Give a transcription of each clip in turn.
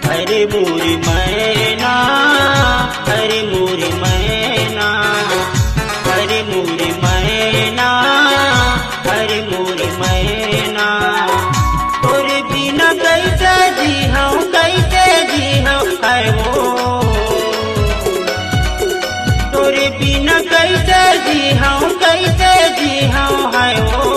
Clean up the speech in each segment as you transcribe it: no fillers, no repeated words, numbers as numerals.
अरे मोरी मैना, अरे मोरी मैना, अरे मोरी मैना, अरे मोरी मैना। तोरे बिना कैसे जी हूँ, कैसे जी हूँ है वो, तोरे बिना कैसे जी हूँ, कैसे जी हूँ है वो।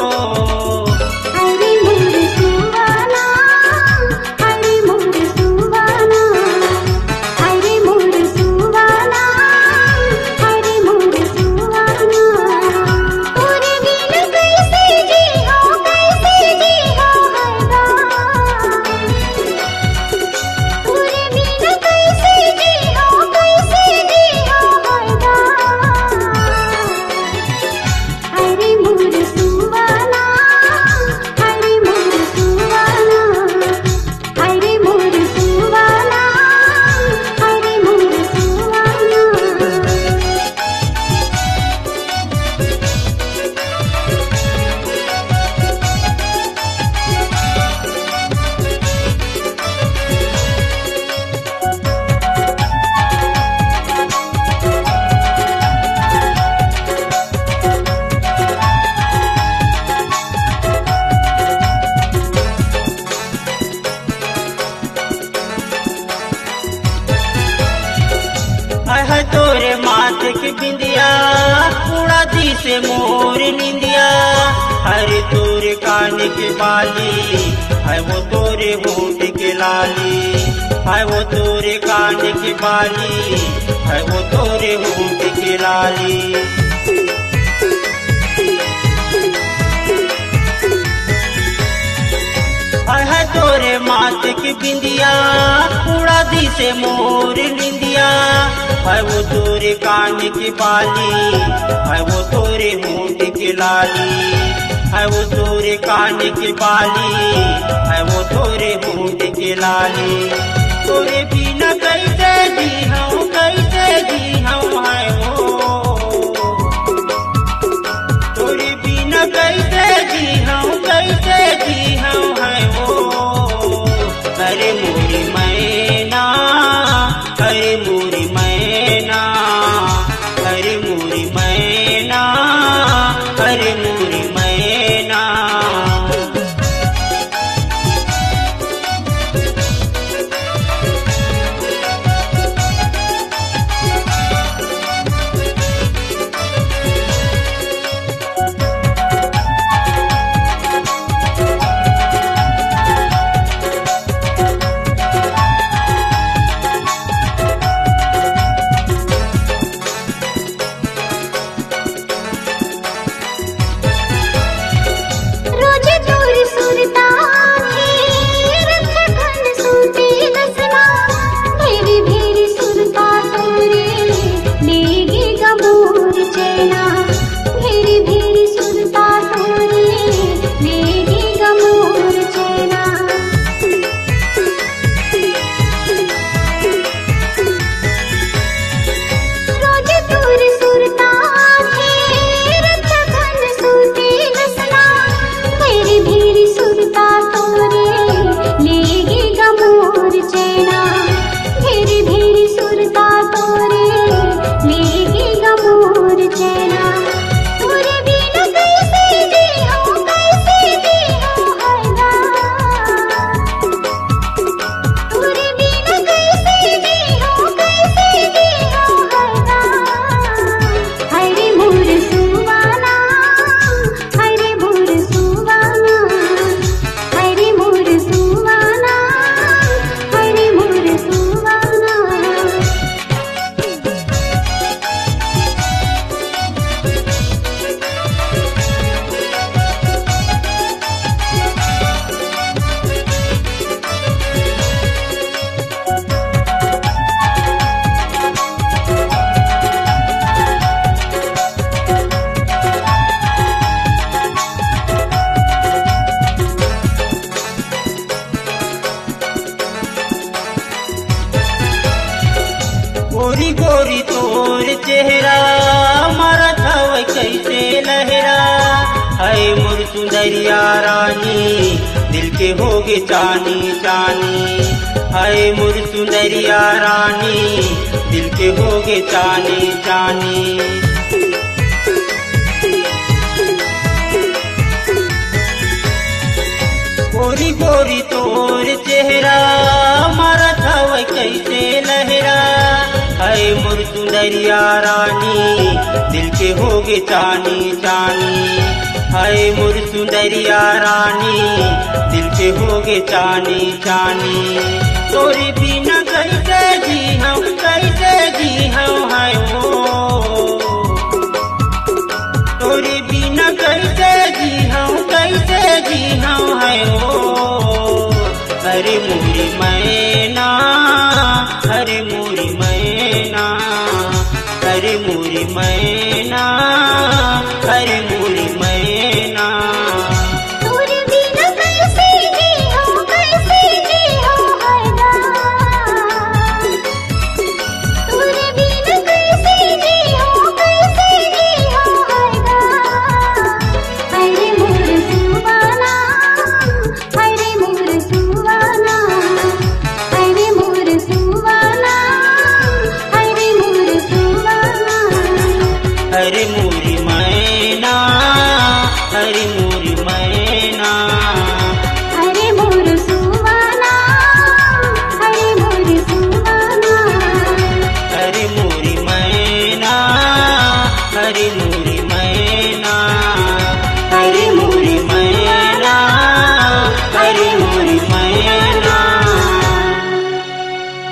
है तोरे माथे की बिंदिया, उड़ा दी से मोर निंदिया। हरे तोरे कान के बाली, है वो तोरे होंठ के लाली, है वो तोरे कान के बाली, है वो तोरे होंठ के लाली। है तोरे माथे की बिंदिया, उड़ा दी से मोर निंदिया। है वो तोरे कान की बाली, है वो तोरे होंठ की लाली, है वो तोरे कान की बाली, है वो तोरे होंठ की लाली। तोरे बिना कैसे जी हूँ, कैसे जी हूँ है वो, तोरे बिना कैसे जी हूँ, कैसे जी हूँ है वो। अरे मोरी मैना, अरे मोरी मैना, अरे मोरी मैना, अरे मोरी मैना। गोरी गोरी तोर चेहरा, मारा थाव कैसे लहरा। है मोर सुंदरिया रानी, दिल के होगे चानी चानी। हाय मोर सुंदरिया रानी दिल के होगे चानी चानी। गोरी गोरी तोर चेहरा मारा छाव कैसे लहरा, हाय मोर सुंदरिया रानी दिल के होगे चानी चानी। हाय मोर सुंदरिया रानी दिल के होगे चानी चानी। तोरी बिना कैसे जी हम हाय हो, तोरी बिना कैसे जी हम हाय हो। अरे मोरी मैं